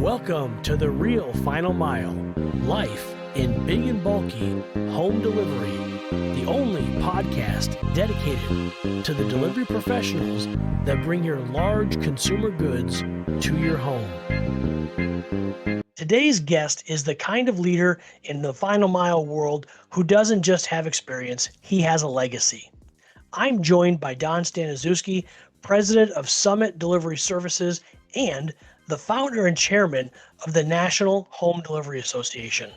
Welcome to The Real Final Mile, life in big and bulky home delivery, the only podcast dedicated to the delivery professionals that bring your large consumer goods to your home. Today's guest is the kind of leader in the final mile world who doesn't just have experience, he has a legacy. I'm joined by Don Staniszewski, President of Summit Delivery Services and the founder and chairman of the National Home Delivery Association.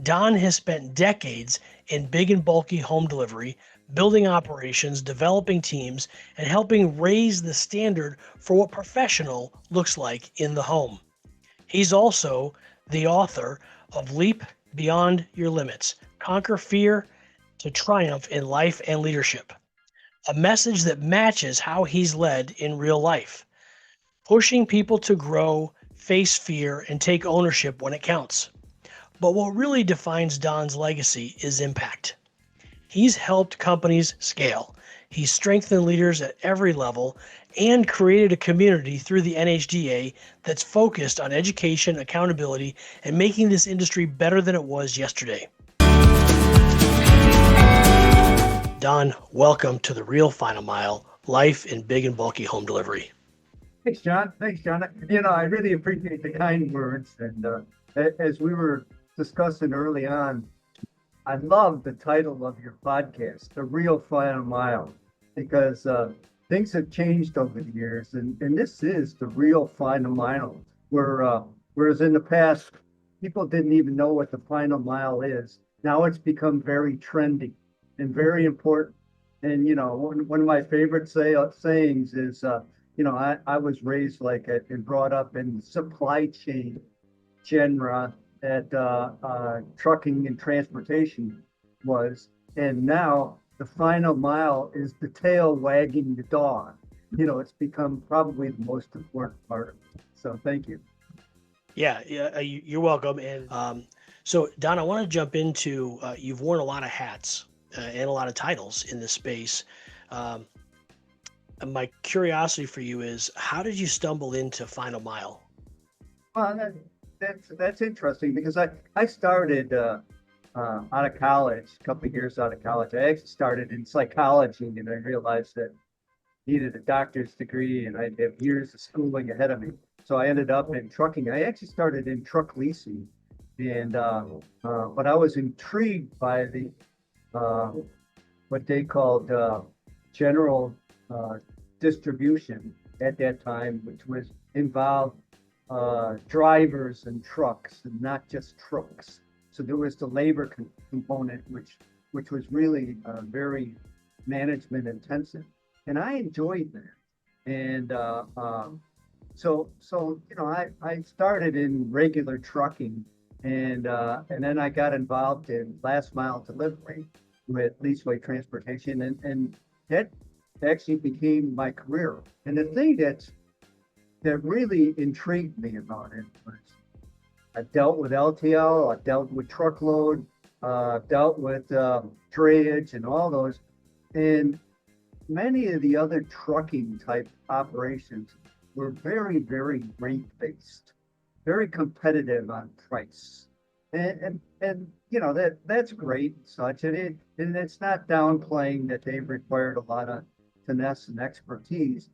Don has spent decades in big and bulky home delivery, building operations, developing teams, and helping raise the standard for what professional looks like in the home. He's also the author of Leap Beyond Your Limits, Conquer Fear to Triumph in Life and Leadership, a message that matches how he's led in real life, pushing people to grow, face fear, and take ownership when it counts. But what really defines Don's legacy is impact. He's helped companies scale. He's strengthened leaders at every level and created a community through the NHDA that's focused on education, accountability, and making this industry better than it was yesterday. Don, welcome to The Real Final Mile, life in big and bulky home delivery. Thanks, John. I really appreciate the kind words. And as we were discussing early on, I love the title of your podcast, The Real Final Mile, because things have changed over the years. And this is the real final mile, whereas in the past, people didn't even know what the final mile is. Now it's become very trendy and very important. And, one of my favorite sayings is, I was raised like it and brought up in supply chain genre that trucking and transportation was. And now the final mile is the tail wagging the dog. It's become probably the most important part of it. So thank you. Yeah, you're welcome. And so, Don, I want to jump into, you've worn a lot of hats and a lot of titles in this space. My curiosity for you is, how did you stumble into Final Mile? Well, that's interesting because I started out of college, a couple of years out of college. I actually started in psychology, and I realized that I needed a doctor's degree, and I had years of schooling ahead of me. So I ended up in trucking. I actually started in truck leasing, and but I was intrigued by the what they called general distribution at that time, which was involved drivers and trucks, and not just trucks. So there was the labor component, which was really very management intensive, and I enjoyed that. And so I started in regular trucking, and then I got involved in last mile delivery with Leaseway Transportation, and that actually became my career. And the thing that really intrigued me about it was I dealt with LTL, I dealt with truckload, dealt with drayage and all those. And many of the other trucking type operations were very, very rate based, very competitive on price. And that's great and such. And it's not downplaying that they've required a lot of finesse and expertise,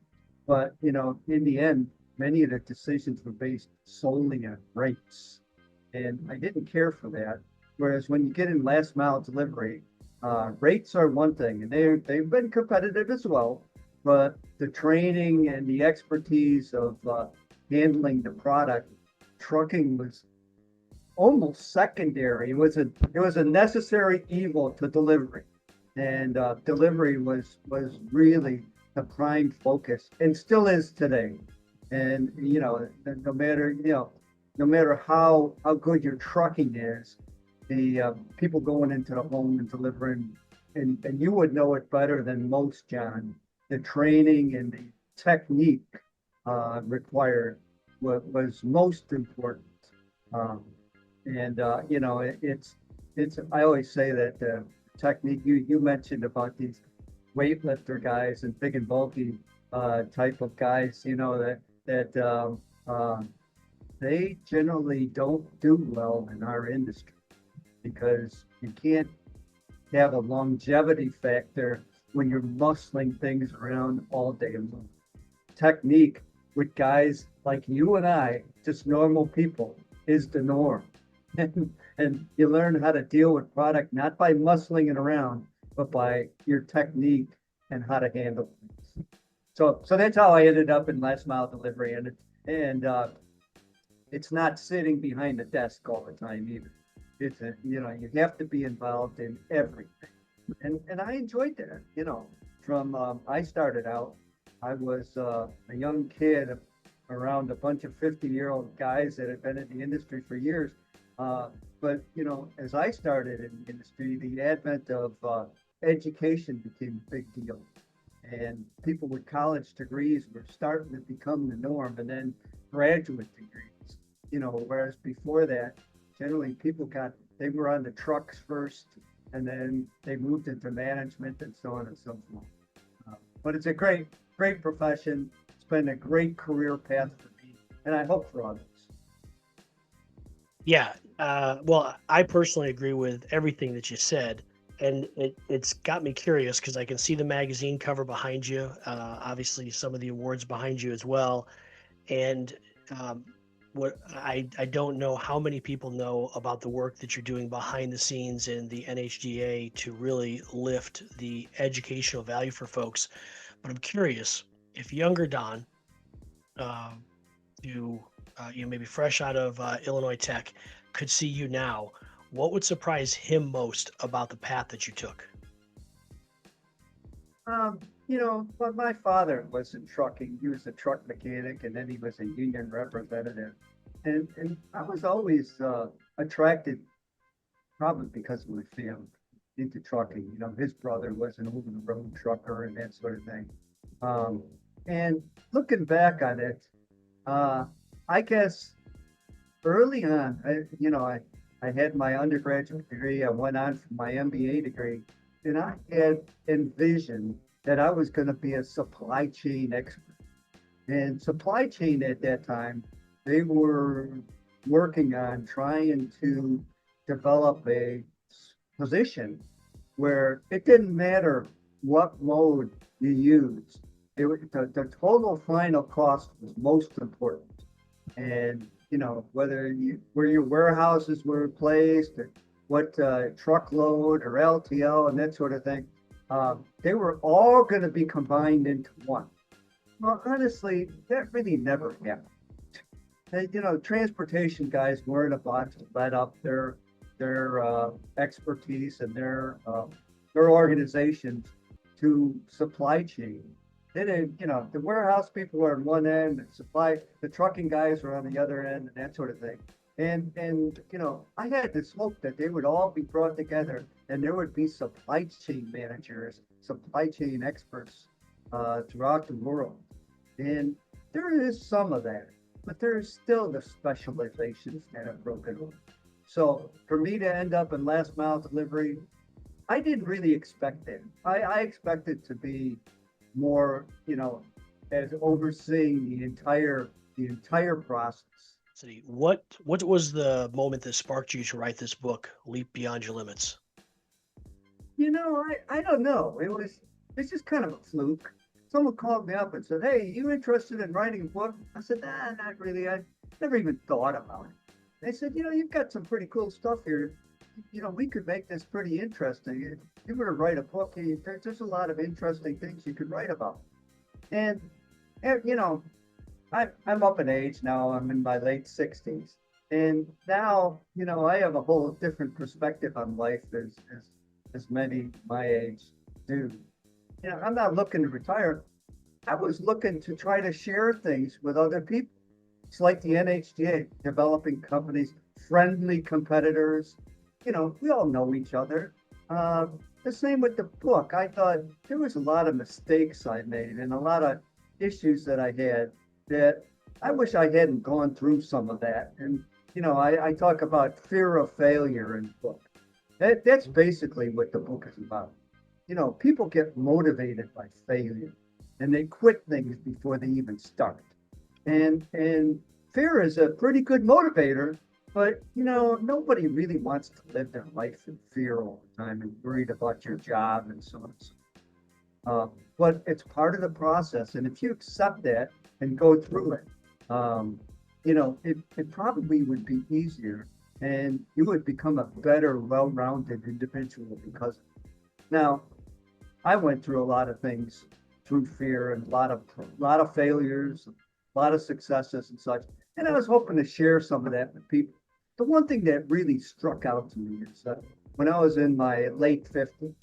but in the end, many of the decisions were based solely on rates, and I didn't care for that. Whereas when you get in last mile delivery, rates are one thing, and they've been competitive as well, but the training and the expertise of handling the product, trucking was almost secondary. It was a necessary evil to delivery. And delivery was really the prime focus, and still is today. And no matter how good your trucking is, the people going into the home and delivering, and you would know it better than most, John. The training and the technique required was most important. It's I always say that. Technique you mentioned about these weightlifter guys and big and bulky type of guys, that they generally don't do well in our industry because you can't have a longevity factor when you're muscling things around all day long. Technique with guys like you and I, just normal people, is the norm. And you learn how to deal with product not by muscling it around, but by your technique and how to handle things. So that's how I ended up in last mile delivery, and it's not sitting behind the desk all the time either. It's a, you have to be involved in everything, and I enjoyed that. From I started out, I was a young kid around a bunch of 50-year-old guys that had been in the industry for years. But as I started in the industry, the advent of education became a big deal, and people with college degrees were starting to become the norm, and then graduate degrees. Whereas before that, generally they were on the trucks first, and then they moved into management and so on and so forth. But it's a great profession. It's been a great career path for me, and I hope for others. Yeah. Well, I personally agree with everything that you said. And it's got me curious because I can see the magazine cover behind you, obviously, some of the awards behind you as well. And um, what I don't know how many people know about the work that you're doing behind the scenes in the NHDA to really lift the educational value for folks. But I'm curious if younger Don, um, who maybe fresh out of Illinois Tech, could see you now, what would surprise him most about the path that you took? But my father was in trucking. He was a truck mechanic, and then he was a union representative. And I was always attracted, probably because of my family, into trucking. His brother was an over the road trucker and that sort of thing. Um, and looking back on it, uh, I guess early on, I had my undergraduate degree. I went on for my MBA degree, and I had envisioned that I was going to be a supply chain expert. And supply chain at that time, they were working on trying to develop a position where it didn't matter what mode you used. The total final cost was most important. And where your warehouses were placed, or what truckload or LTL and that sort of thing, they were all going to be combined into one. Well, honestly, that really never happened. Transportation guys weren't about to let up their expertise and their organizations to supply chain. They didn't, the warehouse people were on one end, the trucking guys were on the other end, and that sort of thing. And I had this hope that they would all be brought together, and there would be supply chain managers, supply chain experts throughout the world. And there is some of that, but there's still the specializations that are broken off. So for me to end up in last mile delivery, I didn't really expect that. I expected to be more, as overseeing the entire process. What was the moment that sparked you to write this book, Leap Beyond Your Limits? I don't know. It's just kind of a fluke. Someone called me up and said, "Hey, you interested in writing a book?" I said, "Nah, not really. I never even thought about it." They said, "You've got some pretty cool stuff here. We could make this pretty interesting. If you were to write a book, there's a lot of interesting things you could write about." And, and, you know, I'm up in age now. I'm in my late 60s. And now, I have a whole different perspective on life as many my age do. I'm not looking to retire. I was looking to try to share things with other people. It's like the NHDA, developing companies, friendly competitors. We all know each other. The same with the book. I thought there was a lot of mistakes I made and a lot of issues that I had that I wish I hadn't gone through some of that. And, I talk about fear of failure in the book. That's basically what the book is about. People get motivated by failure and they quit things before they even start. And fear is a pretty good motivator, but nobody really wants to live their life in fear all the time and worried about your job and so on. But it's part of the process. And if you accept that and go through it, it probably would be easier and you would become a better, well-rounded individual because now I went through a lot of things through fear and a lot of failures, a lot of successes and such. And I was hoping to share some of that with people. The one thing that really struck out to me is that when I was in my late 50s,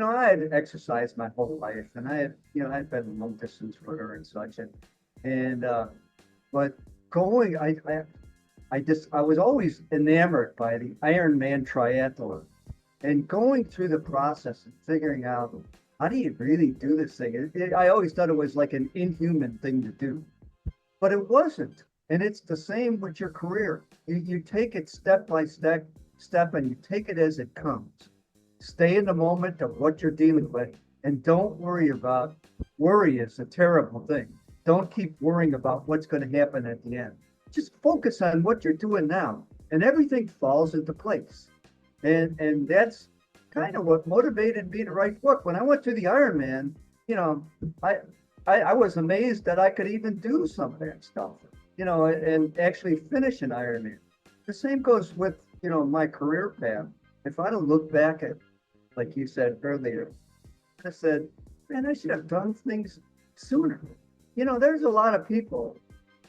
I had exercised my whole life and I'd been a long distance runner and such. But going, I was always enamored by the Ironman triathlon and going through the process and figuring out how do you really do this thing? I always thought it was like an inhuman thing to do, but it wasn't. And it's the same with your career. You take it step by step, and you take it as it comes. Stay in the moment of what you're dealing with, and don't worry about. Worry is a terrible thing. Don't keep worrying about what's going to happen at the end. Just focus on what you're doing now, and everything falls into place. And that's kind of what motivated me to write the book. When I went to the Ironman, I was amazed that I could even do some of that stuff. And actually finish an Ironman. The same goes with, my career path. If I'd have looked back at, like you said earlier, I said, man, I should have done things sooner. There's a lot of people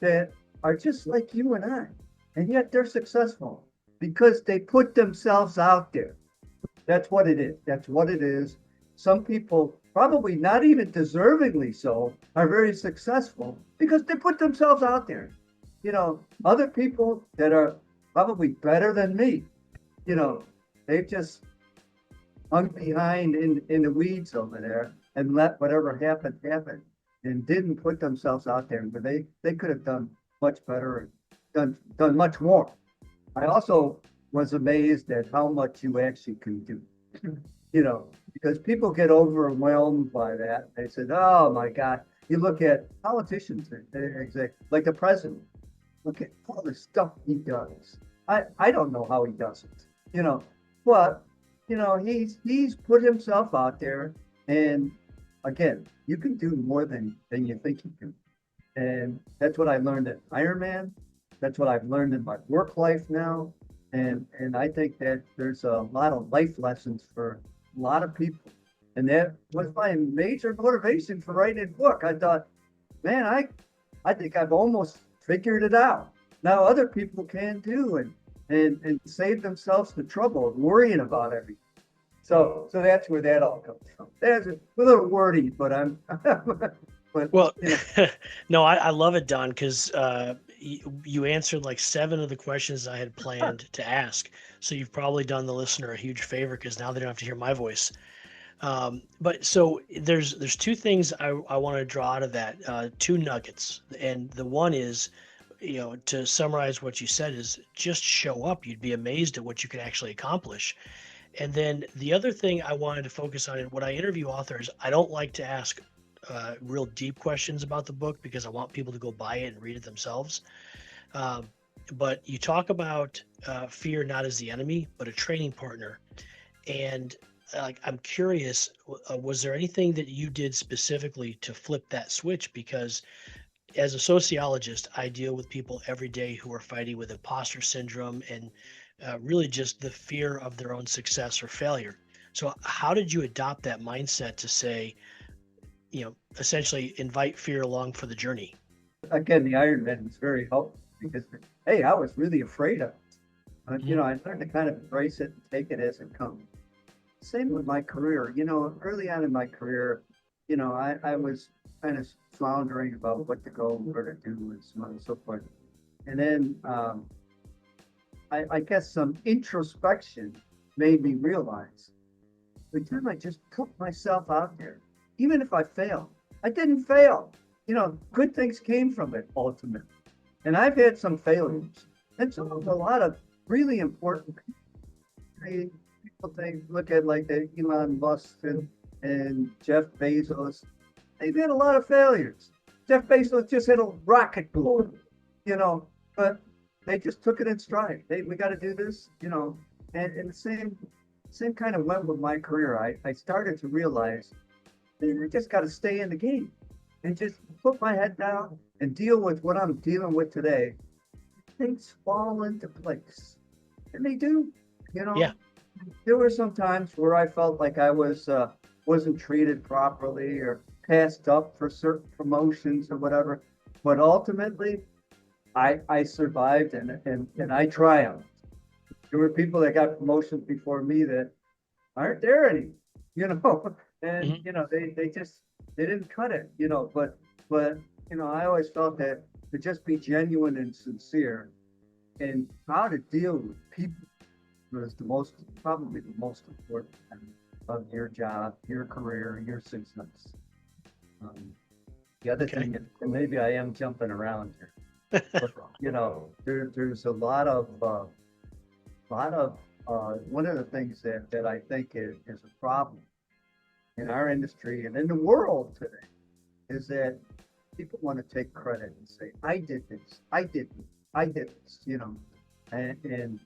that are just like you and I, and yet they're successful because they put themselves out there. That's what it is. That's what it is. Some people, probably not even deservingly so, are very successful because they put themselves out there. Other people that are probably better than me, they've just hung behind in the weeds over there and let whatever happened happen and didn't put themselves out there. But they could have done much better and done much more. I also was amazed at how much you actually can do. Because people get overwhelmed by that. They said, oh my God, you look at politicians, like the president, look at all the stuff he does. I don't know how he does it, but, he's put himself out there. And again, you can do more than you think you can. And that's what I learned at Ironman. That's what I've learned in my work life now. And I think that there's a lot of life lessons for a lot of people. And that was my major motivation for writing a book. I thought, man, I think I've almost figured it out. Now other people can too and save themselves the trouble of worrying about everything. So that's where that all comes from. That's a little wordy, but I'm but Well, no, I love it, Don, because you answered like 7 of the questions I had planned to ask. So you've probably done the listener a huge favor because now they don't have to hear my voice. But so there's 2 things I want to draw out of that, 2 nuggets. And the one is, to summarize what you said is just show up. You'd be amazed at what you can actually accomplish. And then the other thing I wanted to focus on, when I interview authors, I don't like to ask real deep questions about the book because I want people to go buy it and read it themselves. But you talk about fear not as the enemy, but a training partner. And I'm curious, was there anything that you did specifically to flip that switch? Because as a sociologist, I deal with people every day who are fighting with imposter syndrome and really just the fear of their own success or failure. So how did you adopt that mindset to say, essentially invite fear along for the journey? Again, the Ironman was very helpful because, hey, I was really afraid of it. I learned to kind of embrace it and take it as it comes. Same with my career. Early on in my career, I was kind of floundering about what to go, where to do, and so on and so forth. And then I guess some introspection made me realize the time I just put myself out there, even if I failed, I didn't fail. Good things came from it ultimately. And I've had some failures. And so a lot of really important people look at like the Elon Musk and Jeff Bezos. They've had a lot of failures. Jeff Bezos just had a rocket balloon. you know, but they just took it in stride. We got to do this, and the same kind of went with my career. I started to realize that we just got to stay in the game and just put my head down and deal with what I'm dealing with today. Things fall into place, and they do. You Yeah. know, there were some times where I felt like I wasn't treated properly or passed up for certain promotions or whatever. But ultimately, I survived and I triumphed. There were people that got promotions before me that aren't there any, and Mhm. they didn't cut it, but I always felt that to just be genuine and sincere and how to deal with people was probably the most important part of your job, your career, your success. Um, the other Okay. thing, and maybe I am jumping around here, but there's a lot of one of the things that I think is a problem in our industry and in the world today is that people want to take credit and say, I did this, I did this, and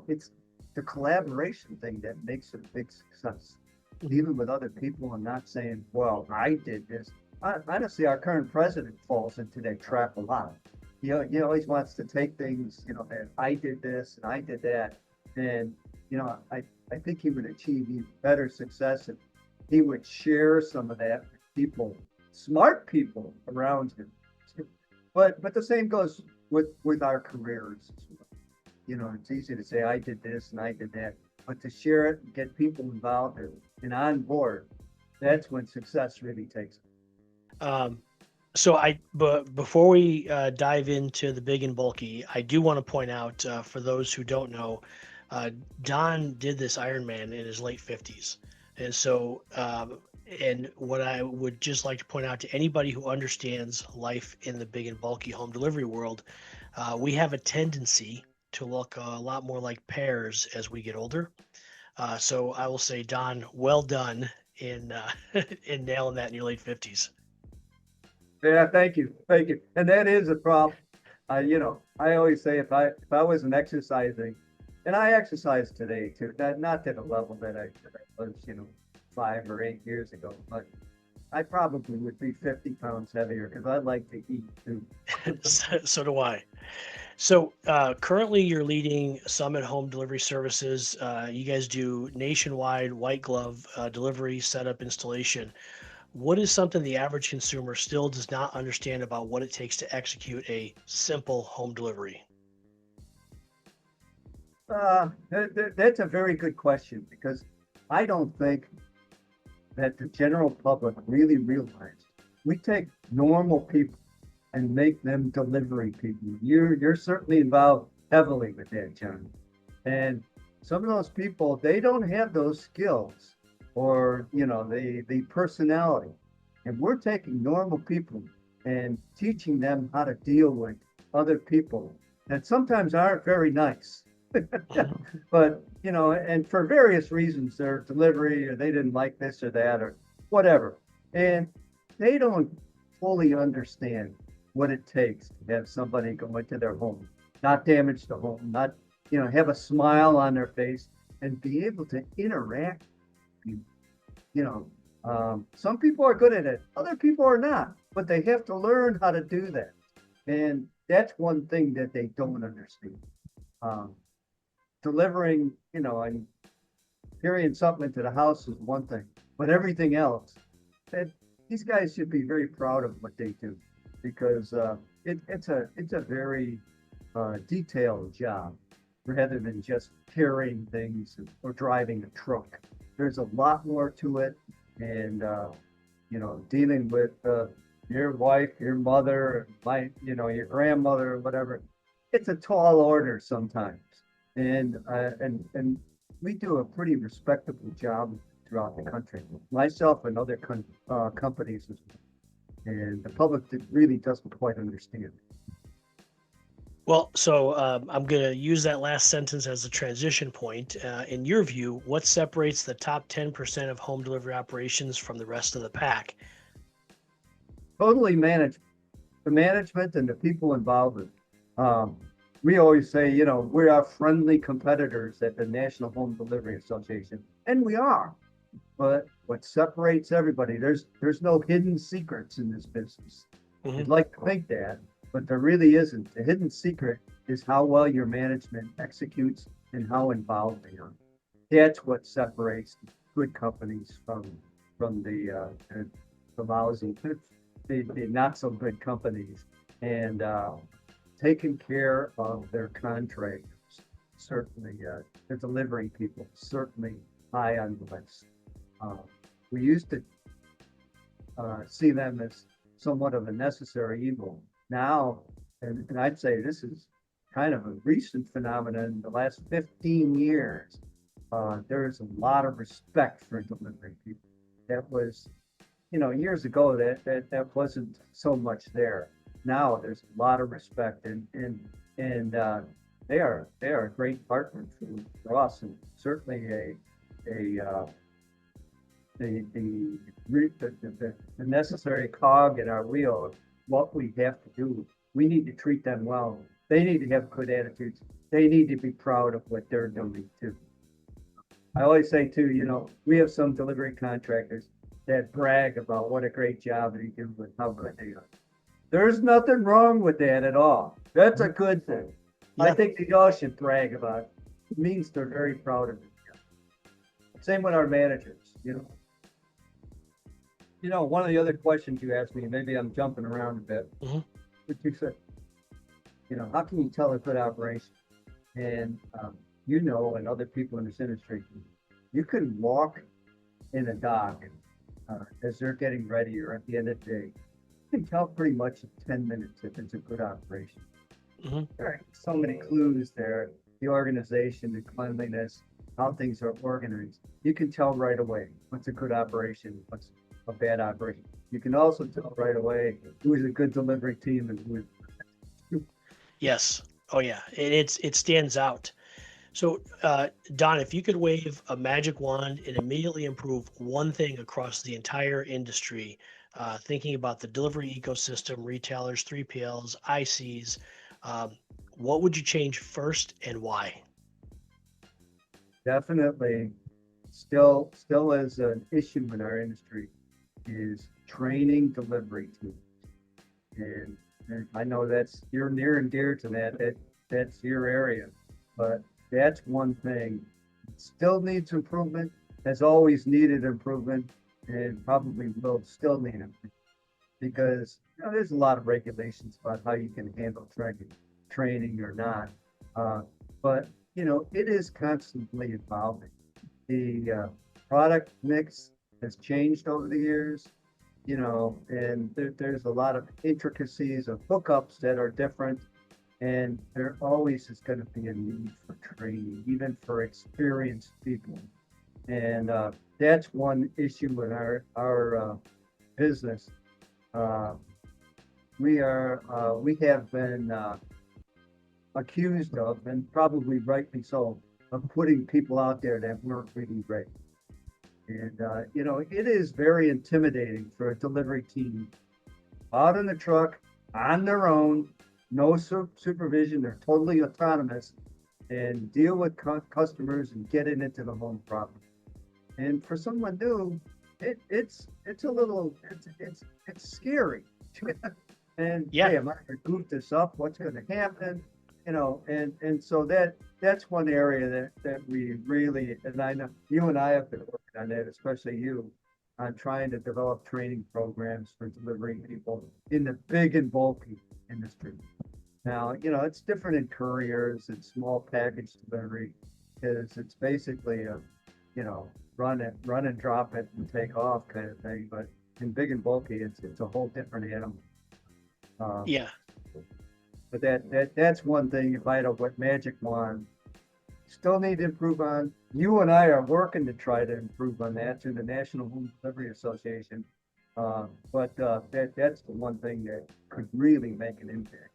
it's the collaboration thing that makes it a big success. Mhm. Dealing with other people and not saying, well, I did this. Honestly, our current president falls into that trap a lot. He always wants to take things, and I did this and I did that. And, I think he would achieve even better success if he would share some of that with people, smart people around him. But the same goes with our careers as well. It's easy to say I did this and I did that, but to share it and get people involved and on board, that's when success really takes. Um, but before we dive into the big and bulky, I do want to point out for those who don't know, uh, Don did this Ironman in his late 50s. And so, and what I would just like to point out to anybody who understands life in the big and bulky home delivery world, we have a tendency to look a lot more like pears as we get older. So I will say, Don, well done in in nailing that in your late 50s. Yeah, thank you. And that is a problem. I always say if I wasn't exercising, and I exercise today too, not at a level that I was, 5 or 8 years ago, but I probably would be 50 pounds heavier because I like to eat too. So do I. So currently, you're leading Summit Home Delivery Services. You guys do nationwide white glove delivery, setup, installation. What is something the average consumer still does not understand about what it takes to execute a simple home delivery? That's a very good question because I don't think that the general public really realized we take normal people and make them delivery people. You're certainly involved heavily with that, John. And some of those people, they don't have those skills or the personality. And we're taking normal people and teaching them how to deal with other people that sometimes aren't very nice. Mhm. But and for various reasons, their delivery or they didn't like this or that or whatever. And they don't fully understand what it takes to have somebody go into their home, not damage the home, not have a smile on their face and be able to interact. You, some people are good at it, other people are not, but they have to learn how to do that. And that's one thing that they don't understand. Um, Delivering, and carrying something into the house is one thing, but everything else, that these guys should be very proud of what they do because it's a very detailed job rather than just carrying things or driving a truck. There's a lot more to it, and dealing with your wife, your mother, your grandmother, or whatever. It's a tall order sometimes, and we do a pretty respectable job throughout the country. Myself and other companies as well. And the public really doesn't quite understand. Well, so I'm going to use that last sentence as a transition point. In your view, what separates the top 10% of home delivery operations from the rest of the pack? Totally managed. the management and the people involved. We always say, we are friendly competitors at the National Home Delivery Association, and we are. But what separates everybody, there's no hidden secrets in this business. You'd like to think that, but there really isn't. The hidden secret is how well your management executes and how involved they are. That's what separates good companies from the lousy, the not so good companies. And taking care of their contractors, certainly, the delivery people, certainly high on the list. We used to see them as somewhat of a necessary evil. Now, and I'd say this is kind of a recent phenomenon in the last 15 years. There's a lot of respect for delivery people. That was, years ago that wasn't so much there. Now there's a lot of respect, and they are a great partner for us, and certainly the necessary cog in our wheel of what we have to do. We need to treat them well. They need to have good attitudes. They need to be proud of what they're doing too. I always say too, we have some delivery contractors that brag about what a great job they do and how good they are. There's nothing wrong with that at all. That's a good thing. Yeah. I think they all should brag about it. It means they're very proud of it. Same with our managers, one of the other questions you asked me, maybe I'm jumping around a bit, but you said, how can you tell a good operation? And, and other people in this industry, you can walk in a dock as they're getting ready or at the end of the day. You can tell pretty much in 10 minutes if it's a good operation. There are so many clues there, the organization, the cleanliness, how things are organized. You can tell right away what's a good operation, what's a bad operation. You can also tell right away who is a good delivery team and who is. Yes. Oh yeah. It stands out. So, Don, if you could wave a magic wand and immediately improve one thing across the entire industry, thinking about the delivery ecosystem, retailers, 3PLs, ICs, what would you change first and why? Definitely, still is an issue in our industry is training delivery teams. And I know you're near and dear to that's your area, but that's one thing. Still needs improvement, has always needed improvement, and probably will still need improvement. Because there's a lot of regulations about how you can handle training or not. But it is constantly evolving. The product mix has changed over the years, and there's a lot of intricacies of hookups that are different. And there always is going to be a need for training, even for experienced people. And that's one issue in our business. We have been accused of, and probably rightly so, of putting people out there that weren't really great. And it is very intimidating for a delivery team out in the truck on their own. No supervision, they're totally autonomous and deal with customers and get it into the home property. And for someone new, it's a little, it's scary. And yeah, hey, am I going to goof this up? What's going to happen? And so that's one area that we really, and I know you and I have been working on that, especially you, on trying to develop training programs for delivering people in the big and bulky industry. Now, it's different in couriers and small package delivery because it's basically a, run and drop it and take off kind of thing. But in big and bulky, it's a whole different animal. Yeah. But that's one thing. If I had a magic wand, still need to improve on. You and I are working to try to improve on that through the National Home Delivery Association. But that's the one thing that could really make an impact.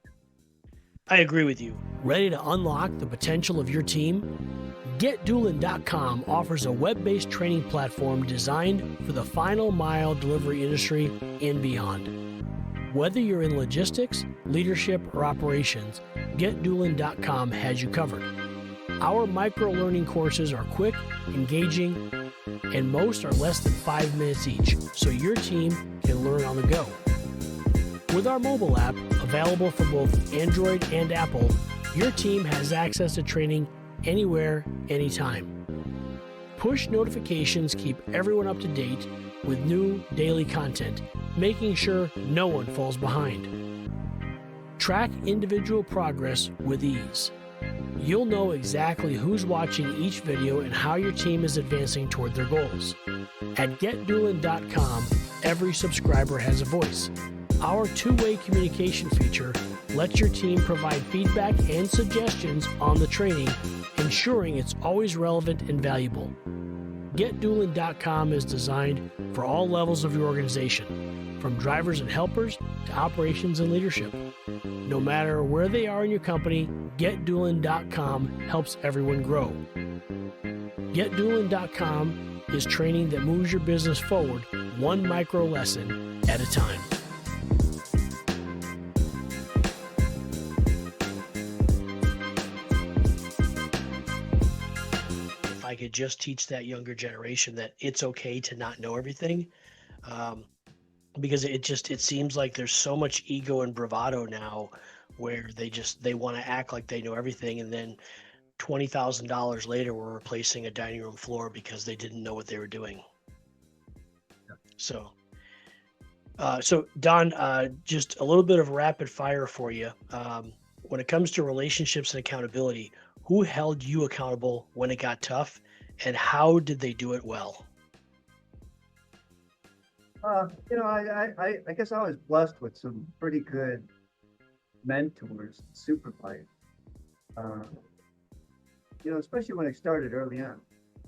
I agree with you. Ready to unlock the potential of your team? GetDoolin.com offers a web-based training platform designed for the final mile delivery industry and beyond. Whether you're in logistics, leadership, or operations, GetDoolin.com has you covered. Our micro-learning courses are quick, engaging, and most are less than 5 minutes each, so your team can learn on the go. With our mobile app, available for both Android and Apple, your team has access to training anywhere, anytime. Push notifications keep everyone up to date with new daily content, making sure no one falls behind. Track individual progress with ease. You'll know exactly who's watching each video and how your team is advancing toward their goals. At GetDoolin.com, every subscriber has a voice. Our two-way communication feature lets your team provide feedback and suggestions on the training, ensuring it's always relevant and valuable. GetDoolin.com is designed for all levels of your organization, from drivers and helpers to operations and leadership. No matter where they are in your company, GetDoolin.com helps everyone grow. GetDoolin.com is training that moves your business forward one micro lesson at a time. If I could just teach that younger generation that it's okay to not know everything, because it seems like there's so much ego and bravado now where they want to act like they know everything, and then $20,000 later we're replacing a dining room floor because they didn't know what they were doing. So Don, just a little bit of rapid fire for you. When it comes to relationships and accountability, who held you accountable when it got tough, and how did they do it well? I guess I was blessed with some pretty good mentors, supervisors. Especially when I started early on.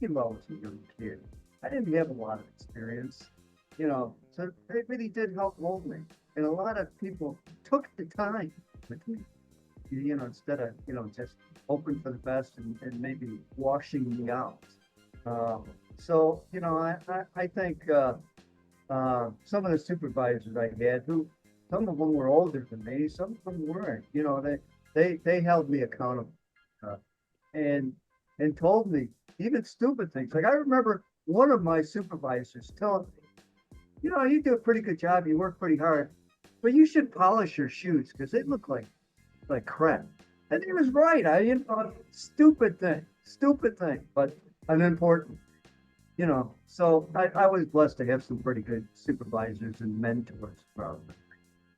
I was a young kid. I didn't have a lot of experience, so they really did help mold me. And a lot of people took the time with me, instead of, just hoping for the best and maybe washing me out. I think some of the supervisors I had, some of them were older than me, some of them weren't. They held me accountable and told me even stupid things. Like I remember one of my supervisors telling me, you do a pretty good job, you work pretty hard, but you should polish your shoes because they look like crap. And he was right. Stupid thing, but an important. So I was blessed to have some pretty good supervisors and mentors.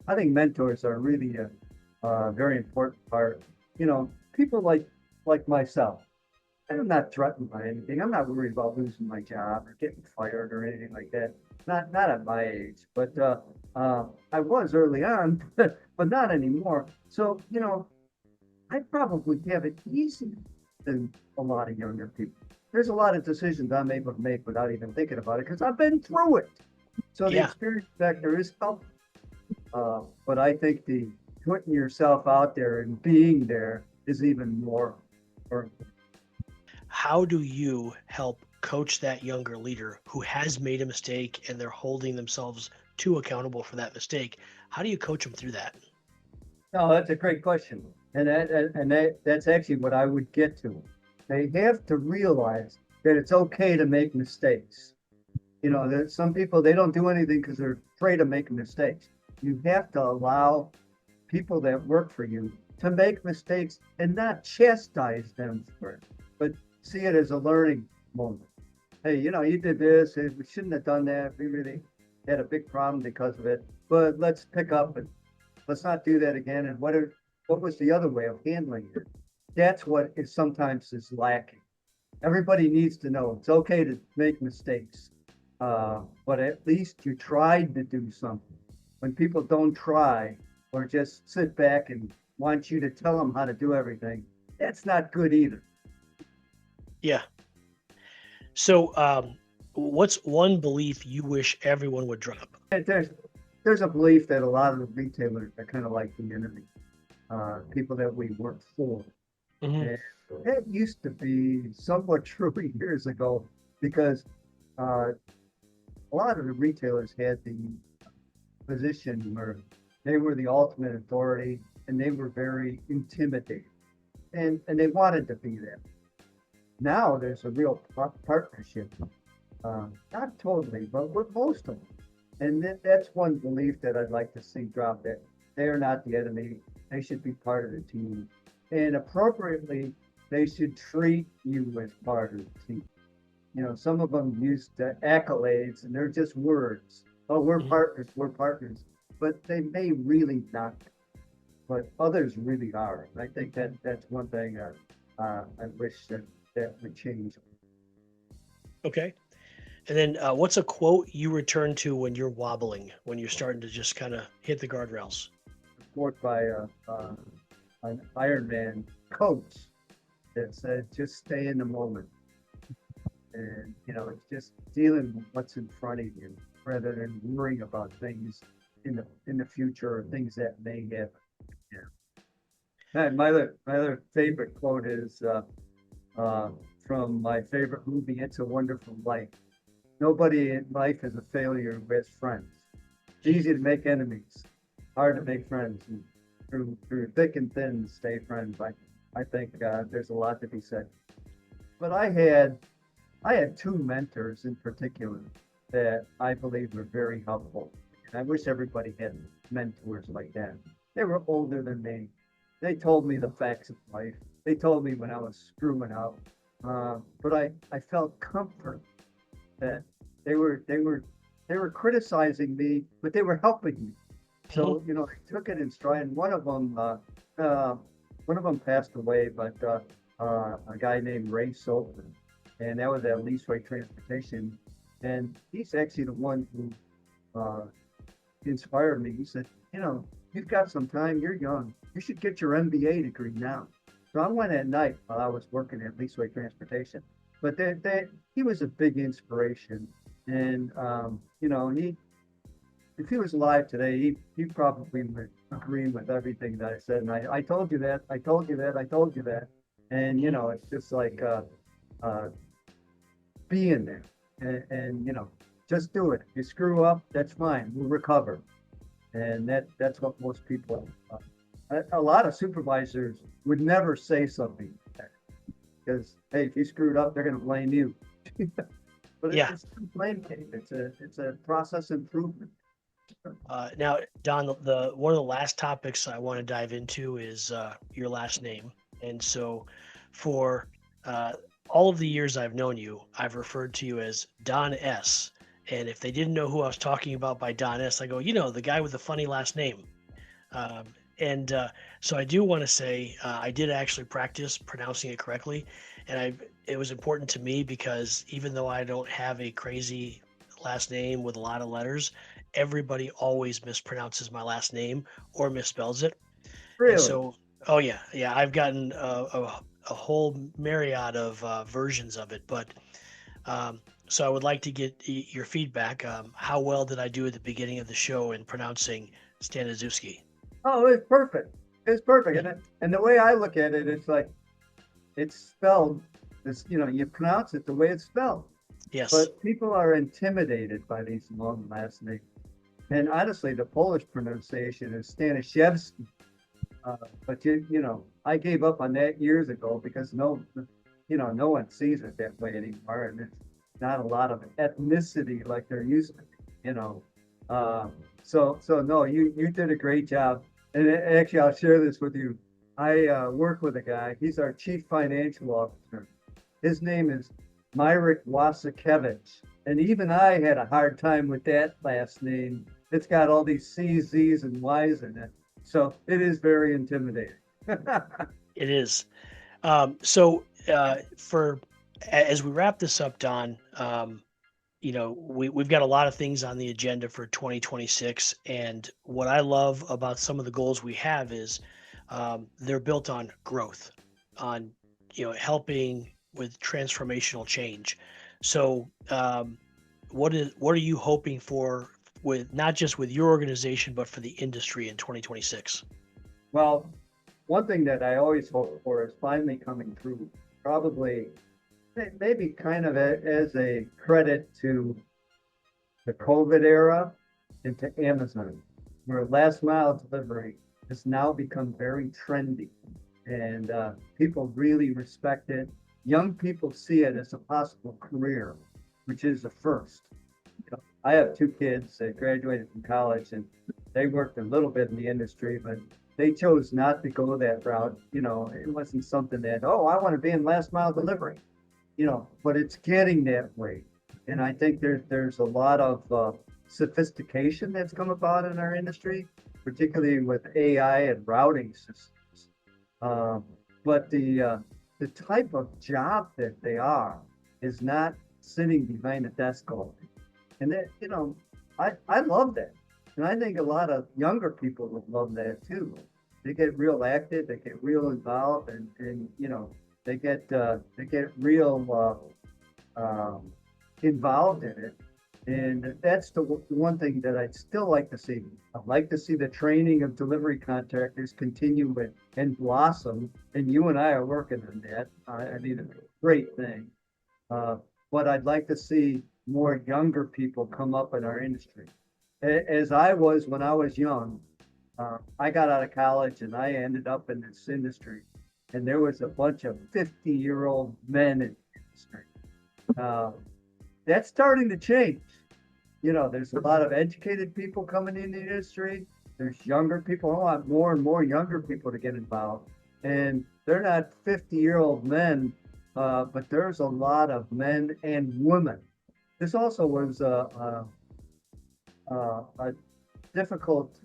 I think mentors are really a very important part. People like myself. I'm not threatened by anything. I'm not worried about losing my job or getting fired or anything like that. Not at my age, but I was early on, but not anymore. So I probably have it easier than a lot of younger people. There's a lot of decisions I'm able to make without even thinking about it because I've been through it. So the experience factor is helpful. But I think the putting yourself out there and being there is even more important. How do you help coach that younger leader who has made a mistake and they're holding themselves too accountable for that mistake? How do you coach them through that? No, that's a great question. And that's actually what I would get to. They have to realize that it's okay to make mistakes. That some people, they don't do anything because they're afraid of making mistakes. You have to allow people that work for you to make mistakes and not chastise them for it, but see it as a learning moment. Hey, you did this, we shouldn't have done that. We really had a big problem because of it, but let's pick up and let's not do that again. And what was the other way of handling it? That's what sometimes is lacking. Everybody needs to know it's okay to make mistakes, but at least you tried to do something. When people don't try or just sit back and want you to tell them how to do everything, that's not good either. Yeah. So what's one belief you wish everyone would drop? There's a belief that a lot of the retailers are kind of like the enemy, people that we work for. And that used to be somewhat true years ago because a lot of the retailers had the position where They were the ultimate authority, and they were very intimidating, and they wanted to be there. Now there's a real partnership, not totally, but with most of them. And that's one belief that I'd like to see drop, that they're not the enemy. They should be part of the team. And appropriately, they should treat you as part of the team. Some of them use the accolades and they're just words. Oh, we're Mhm. partners, we're partners. But they may really not, but others really are. And I think that's one thing I wish that would change. Okay. And then what's a quote you return to when you're wobbling, when you're starting to just kind of hit the guardrails? Quote by an Ironman coach that said, just stay in the moment. And, it's just dealing with what's in front of you rather than worrying about things in the future or things that may happen. Yeah. And my other favorite quote is from my favorite movie, It's a Wonderful Life. Nobody in life is a failure who has friends. It's easy to make enemies, hard to make friends. And through thick and thin, stay friends. I think there's a lot to be said. But I had two mentors in particular that I believe were very helpful. And I wish everybody had mentors like that. They were older than me. They told me the facts of life. They told me when I was screwing up. But I felt comfort that they were criticizing me, but they were helping me. Mhm. So I took it in stride. And one of them passed away, but a guy named Ray Sullivan, and that was at Leaseway Transportation, and he's actually the one who inspired me. He said, you've got some time. You're young. You should get your MBA degree now. So I went at night while I was working at Leaseway Transportation. But he was a big inspiration, and he if he was alive today, he probably would agree with everything that I said. And I told you that, I told you that, I told you that, and Mhm. it's just like uh, being there, and just do it. If you screw up, that's fine. We'll recover, and that's what most people. A lot of supervisors would never say something like that because hey, if you screwed up, they're going to blame you. But Yeah. it's a blame game. It's a process improvement. Now, Don, the one of the last topics I want to dive into is your last name. And so, for uh, all of the years I've known you, I've referred to you as Don S. And if they didn't know who I was talking about by Don S, I go, the guy with the funny last name. Um, and so I do want to say I did actually practice pronouncing it correctly, and it was important to me because even though I don't have a crazy last name with a lot of letters, everybody always mispronounces my last name or misspells it. And Really? so, oh yeah, yeah, I've gotten a whole myriad of versions of it, but so I would like to get your feedback. How well did I do at the beginning of the show in pronouncing Staniszewski? Oh, it's perfect. It's perfect. Mhm. And the way I look at it, it's like it's spelled. You pronounce it the way it's spelled. Yes. But people are intimidated by these long last names. And honestly, the Polish pronunciation is Staniszewski. But I gave up on that years ago because no one sees it that way anymore, and it's not a lot of ethnicity like there used to be. Uh, so no, you did a great job, and actually, I'll share this with you. I work with a guy. He's our chief financial officer. His name is Myrick Wasakevich, and even I had a hard time with that last name. It's got all these C's, Z's, and Y's in it, so it is very intimidating. It is. For as we wrap this up, Don, we've got a lot of things on the agenda for 2026, and what I love about some of the goals we have is they're built on growth, on helping with transformational change. So, what are you hoping for with not just with your organization but for the industry in 2026? Well, one thing that I always hope for is finally coming through. Probably, maybe kind of as a credit to the COVID era and to Amazon. where last mile delivery has now become very trendy, and people really respect it. Young people see it as a possible career, which is a first. I have two kids that graduated from college, and they worked a little bit in the industry, but they chose not to go that route. It wasn't something that, oh, I want to be in last mile delivery, but it's getting that way. And I think there's a lot of sophistication that's come about in our industry, particularly with AI and routing systems. But the type of job that they are is not sitting behind a desk all day. And that, I love that. And I think a lot of younger people would love that too. They get real active, they get real involved, and they get real involved in it. And that's the one thing that I'd still like to see. I'd like to see the training of delivery contractors continue and blossom. And you and I are working on that. I mean, it's a great thing. But I'd like to see more younger people come up in our industry. As I was when I was young, I got out of college and I ended up in this industry. And there was a bunch of 50-year-old men in the industry. That's starting to change. There's a lot of educated people coming in the industry. There's younger people. I want more and more younger people to get involved. And they're not 50-year-old men, but there's a lot of men and women. This also was a difficult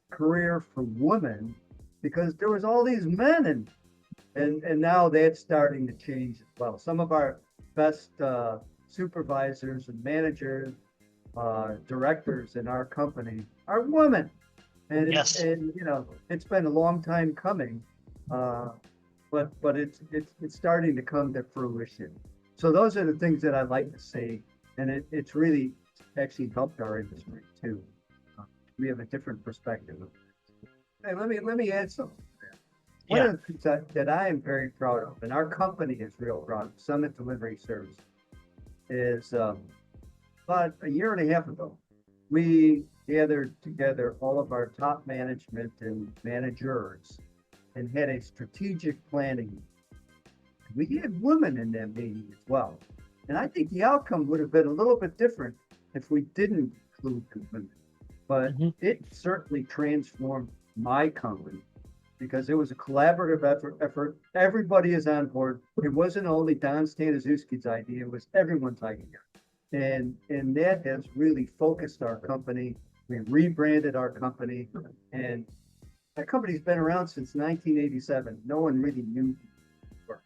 career for women because there was all these men, and now that's starting to change as well. Some of our best supervisors and managers, directors in our company are women, and Yes. it's been a long time coming, but it's starting to come to fruition. So those are the things that I'd like to see, and it's really actually helped our industry too. We have a different perspective. Hey, let me add something. One Yeah. of the things that I am very proud of, and our company is real proud of, Summit Delivery Service, is about a year and a half ago, we gathered together all of our top management and managers and had a strategic planning. We had women in that meeting as well. And I think the outcome would have been a little bit different if we didn't include the women. But it certainly transformed my company because it was a collaborative effort. Everybody is on board. It wasn't only Don Staniszewski's idea, it was everyone's idea. And that has really focused our company. We rebranded our company, and our company's been around since 1987. No one really knew who we were.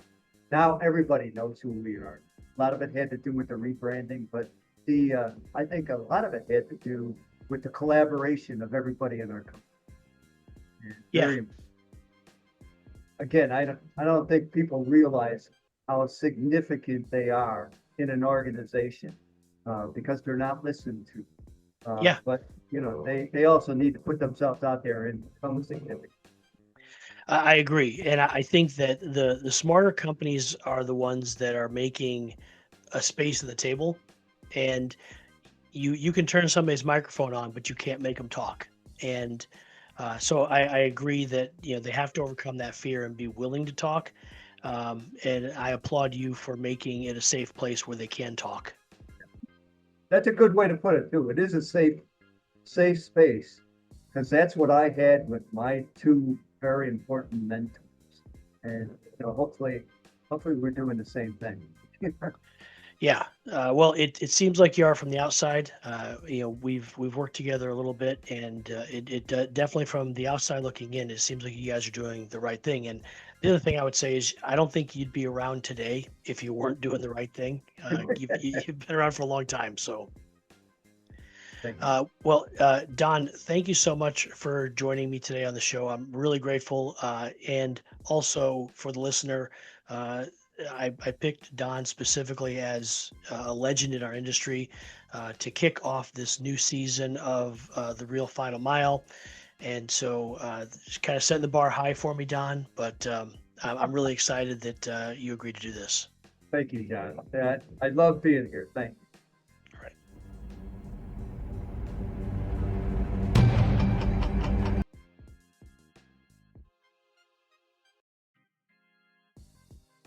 Now everybody knows who we are. A lot of it had to do with the rebranding, but I think a lot of it had to do with the collaboration of everybody in our company. Yeah. Again, I don't think people realize how significant they are in an organization because they're not listened to. Yeah. But they also need to put themselves out there and become significant. I agree, and I think that the smarter companies are the ones that are making a space at the table, and you can turn somebody's microphone on, but you can't make them talk. And so I agree that they have to overcome that fear and be willing to talk. And I applaud you for making it a safe place where they can talk. That's a good way to put it too. It is a safe space because that's what I had with my two very important mentors, and hopefully we're doing the same thing. Yeah. Well, it seems like you are from the outside. We've worked together a little bit, and it definitely from the outside looking in, it seems like you guys are doing the right thing. And the other thing I would say is I don't think you'd be around today if you weren't doing the right thing. You've been around for a long time, so. Don, thank you so much for joining me today on the show. I'm really grateful. And also for the listener, I picked Don specifically as a legend in our industry to kick off this new season of The Real Final Mile. And so just kind of setting the bar high for me, Don, but I'm really excited that you agreed to do this. Thank you, John. I love being here. Thanks.